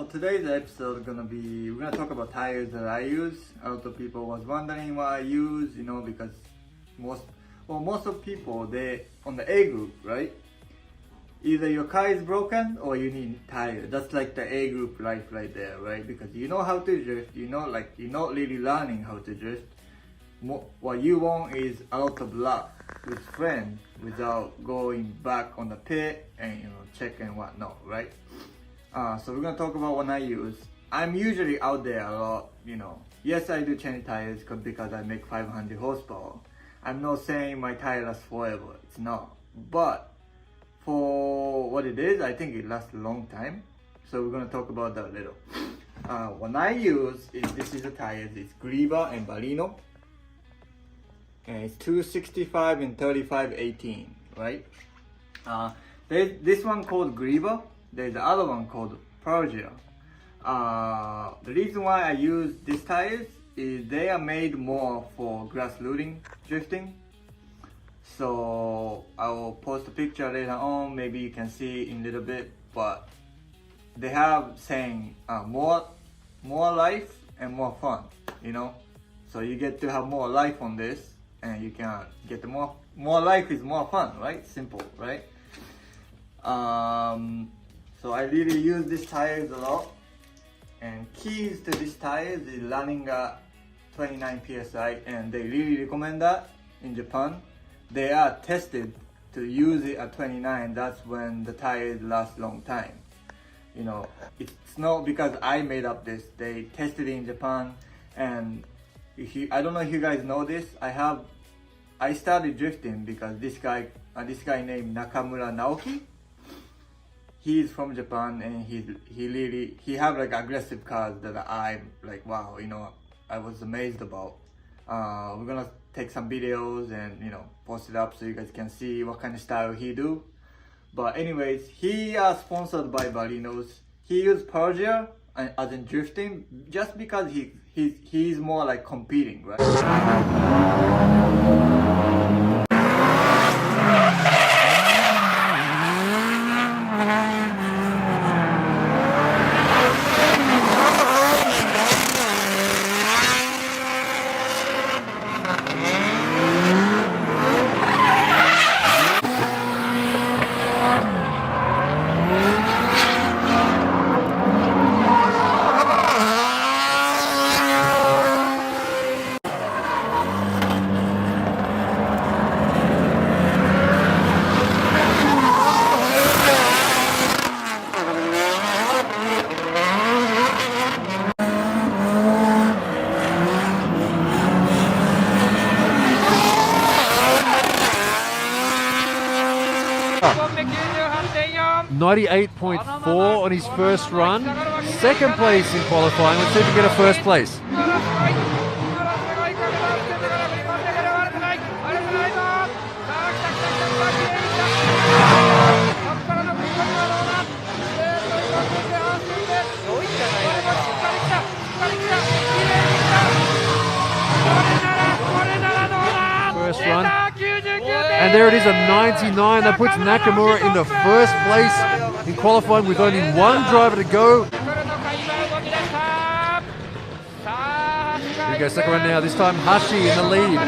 today's episode we're gonna talk about tires that I use. A lot of people was wondering what I use, because most of people, they on the A group, right? Either your car is broken or you need tires. That's like the A group life right there, right? Because you know how to drift, you're not really learning how to drift. What you want is a lot of luck with friends without going back on the pit and check and whatnot, right? So we're gonna talk about what I use. I'm usually out there a lot, Yes, I do change tires because I make 500 horsepower. I'm not saying my tire lasts forever. It's not. But for what it is, I think it lasts a long time. So we're gonna talk about that a little. What I use is this is the tires. It's Greba and Valino. And it's 265 and 35/18, right? There's this one called Greba. There's the other one called Persia. The reason why I use these tires is they are made more for grass looting drifting. So I will post a picture later on, maybe you can see in a little bit, but they have saying more life and more fun, So you get to have more life on this and you can get the more life is more fun, right? Simple, right? So I really use these tires a lot, and keys to these tires is running at 29 psi, and they really recommend that in Japan. They are tested to use it at 29. That's when the tires last long time. It's not because I made up this. They tested it in Japan, and I don't know if you guys know this. I started drifting because this guy named Nakamura Naoki. He's from Japan, and he have like aggressive cars that I'm like, wow, I was amazed about. We're gonna take some videos and post it up so you guys can see what kind of style he do. But anyways, he is sponsored by Valinos. He used Persia as in drifting just because he's more like competing, right? .98.4 on his first run, second place in qualifying. Let's see if we can get a first place. First run. And there it is, a 99. That puts Nakamura in the first place in qualifying with only one driver to go. Here we go, second run now. This time Hashi in the lead.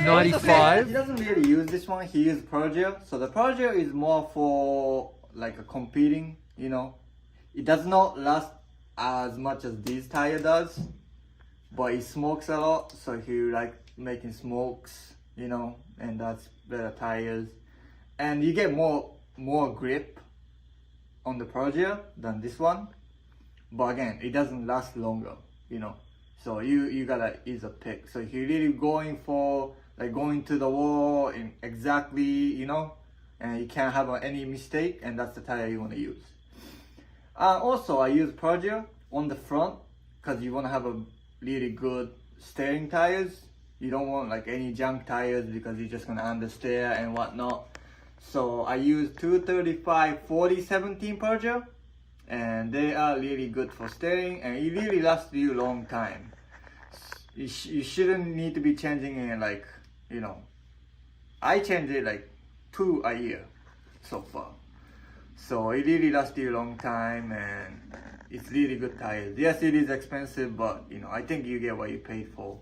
.95. He doesn't really use this one. He uses Persia. So the Persia is more for like a competing. It does not last as much as this tire does, but it smokes a lot. So he like making smokes, and that's better tires, and you get more grip on the Persia than this one, but again, it doesn't last longer, so you gotta use a pick. So if you're really going for like going to the wall and exactly, and you can't have any mistake, and that's the tire you want to use. Also, I use Persia on the front because you want to have a really good steering tires, You don't want like any junk tires because you're just gonna understeer and whatnot. So I use 235 40 17 Persia, and they are really good for steering, and it really lasts you a long time. You shouldn't need to be changing it like, you know, I change it like 2 a year so far. So it really lasts you a long time, and it's really good tires. Yes, it is expensive, but you know, I think you get what you paid for.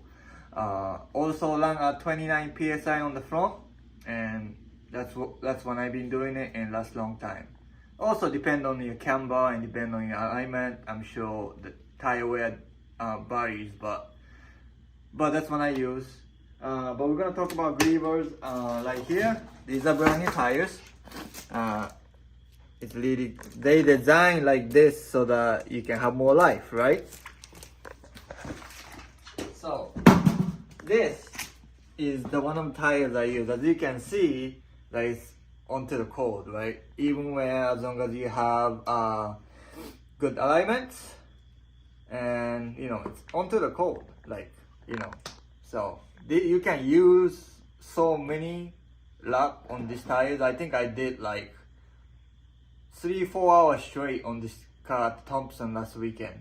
Also run at 29 psi on the front, and that's when I've been doing it, and lasts long time. Also depend on your camber and depend on your alignment. I'm sure the tire wear varies, but that's what I use. But we're gonna talk about grievers. Like here, these are brand new tires. It's really, they design like this so that you can have more life, right? So this is the one of the tires I use. As you can see, that is onto the code, right? Even where, as long as you have good alignments, and you know, it's onto the code, like, you know. So you can use so many lap on these tires. I think I did like 3-4 hours straight on this car at Thompson last weekend.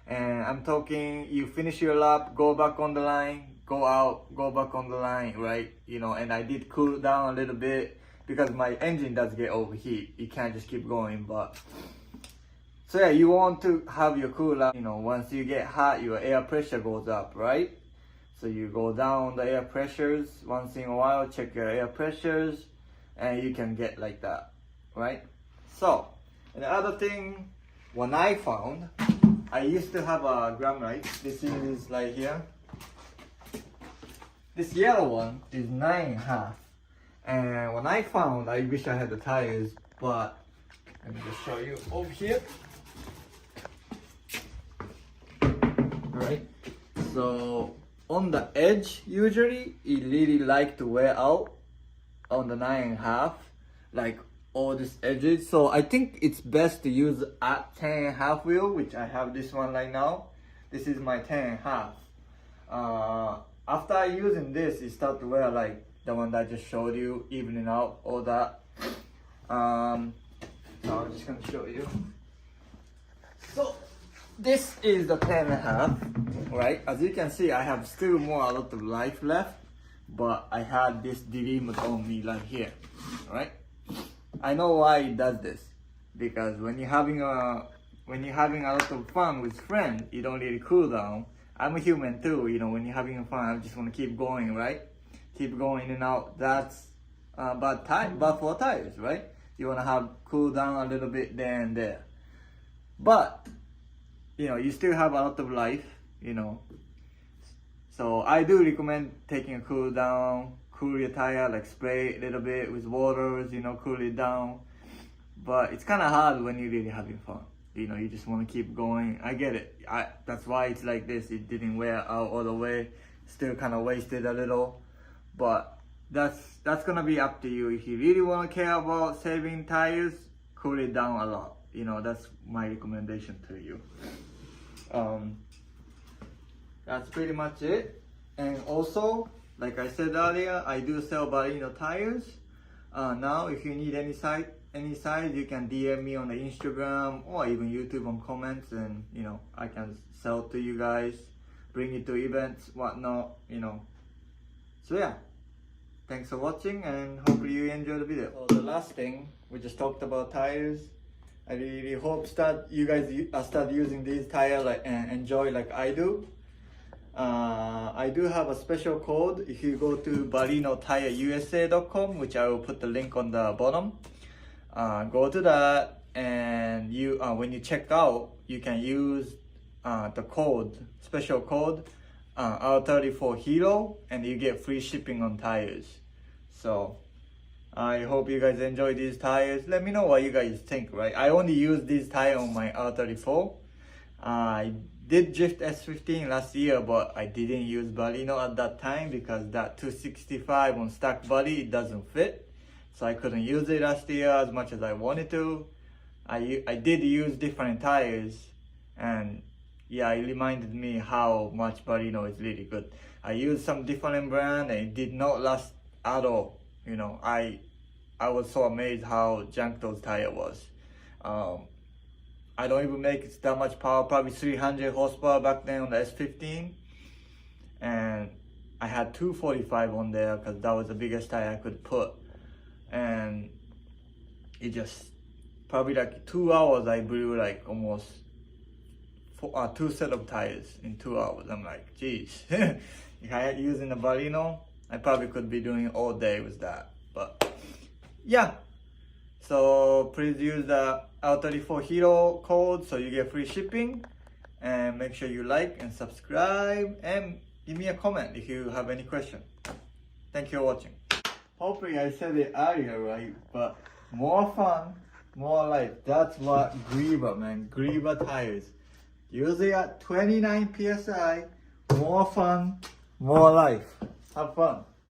And I'm talking, you finish your lap, go back on the line, go out, go back on the line, right? You know, and I did cool down a little bit because my engine does get overheat. You can't just keep going, but so yeah, you want to have your cool down. You know, once you get hot, your air pressure goes up, right? So you go down the air pressures once in a while, check your air pressures, and you can get like that, right? So, and the other thing, when I found, I used to have a gram light. This is like here. This yellow one is 9.5. And when I found, I wish I had the tires, but let me just show you over here. Alright, so on the edge, usually it really like to wear out on the 9.5, like all these edges. So I think it's best to use at 10.5 wheel, which I have this one right now. This is my 10.5. After using this, it start to wear like the one that I just showed you, evening out all that. So I'm just gonna show you. So this is the 10.5, right? As you can see, I have still a lot of life left, but I had this delimit on me like here, right? I know why it does this, because when you're having a lot of fun with friends, you don't really cool down. I'm a human too, you know. When you're having fun, I just want to keep going, right? Keep going in and out. That's bad for tires, right? You want to have cool down a little bit there and there, but you know, you still have a lot of life, you know. So I do recommend taking a cool down, cool your tire, like spray it a little bit with waters, you know, cool it down. But it's kind of hard when you're really having fun. You know, you just want to keep going. I get it. That's why it's like this. It didn't wear out all the way. Still kind of wasted a little. But that's gonna be up to you. If you really want to care about saving tires, cool it down a lot. You know, that's my recommendation to you. That's pretty much it. And also, like I said earlier, I do sell Valino tires. Now, if you need any size, you can DM me on the Instagram or even YouTube on comments, and you know, I can sell to you guys, bring it to events, whatnot, you know. So yeah, thanks for watching, and hopefully you enjoy the video. So the last thing, we just talked about tires. I really hope you guys start using these tires and enjoy like I do. I do have a special code. If you go to ValinoTireUSA.com, which I will put the link on the bottom, go to that, and you when you check out, you can use the code, special code, R34 Hero, and you get free shipping on tires. So I hope you guys enjoy these tires. Let me know what you guys think, right? I only use these tires on my R34. I did drift S15 last year, but I didn't use Valino at that time because that 265 on stack body, it doesn't fit. So I couldn't use it last year as much as I wanted to. I did use different tires, and yeah, it reminded me how much Valino is really good. I used some different brand and it did not last at all. You know, I was so amazed how junk those tire was. I don't even make that much power, probably 300 horsepower back then on the S15. And I had 245 on there because that was the biggest tire I could put. And it just, probably like 2 hours I blew like almost 2 set of tires in 2 hours. I'm like, geez, if I had using the Valino, I probably could be doing it all day with that. But yeah, so please use the L34 Hero code so you get free shipping, and make sure you like and subscribe and give me a comment if you have any question. Thank you for watching. Hopefully I said it earlier, right? But more fun, more life. That's what Griever, man. Griever tires. Use it at 29 PSI. More fun, more life. Have fun.